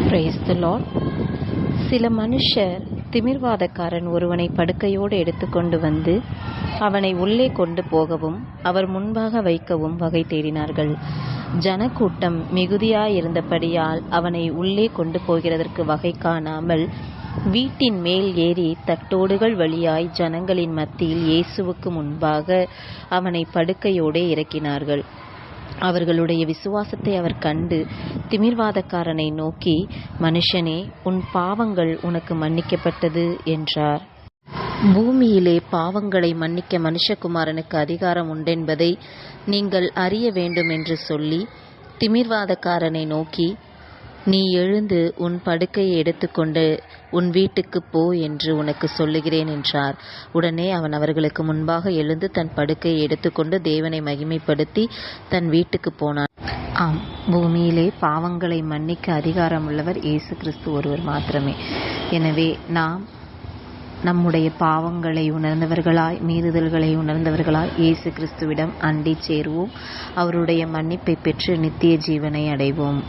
Praise the Lord. சில மனுஷர் திமிர்வாதக்காரன் ஒருவனை படுக்கையோடு எடுத்துக்கொண்டு வந்து அவனை உள்ளே கொண்டு போகவும் அவர் முன்பாக வைக்கவும் வகை தேடினார்கள். ஜனக்கூட்டம் மிகுதியாயிருந்தபடியால் அவனை உள்ளே கொண்டு போகிறதற்கு வகை காணாமல் வீட்டின் மேல் ஏறி தட்டோடுகள் வழியாய் ஜனங்களின் மத்தியில் இயேசுவுக்கு முன்பாக அவனை படுக்கையோடே இறக்கினார்கள். அவர்களுடைய விசுவாசத்தை அவர் கண்டு திமிர்வாதக்காரனை நோக்கி, மனுஷனே, உன் பாவங்கள் உனக்கு மன்னிக்கப்பட்டது என்றார். பூமியிலே பாவங்களை மன்னிக்க மனுஷகுமாரனுக்கு அதிகாரம் உண்டென்பதை நீங்கள் அறிய வேண்டும் என்று சொல்லி திமிர்வாதக்காரனை நோக்கி, நீ எழுந்து உன் படுக்கையை எடுத்துக்கொண்டு உன் வீட்டுக்கு போ என்று உனக்கு சொல்லுகிறேன் என்றார். உடனே அவன் அவர்களுக்கு முன்பாக எழுந்து தன் படுக்கையை எடுத்துக்கொண்டு தேவனை மகிமைப்படுத்தி தன் வீட்டுக்கு போனான். ஆம், பூமியிலே பாவங்களை மன்னிக்க அதிகாரம் உள்ளவர் இயேசு கிறிஸ்து ஒருவர் மாத்திரமே. எனவே நாம் நம்முடைய பாவங்களை உணர்ந்தவர்களாய், மீறுதல்களை உணர்ந்தவர்களாய் இயேசு கிறிஸ்துவிடம் அண்டி சேருவோம். அவருடைய மன்னிப்பை பெற்று நித்திய ஜீவனை அடைவோம்.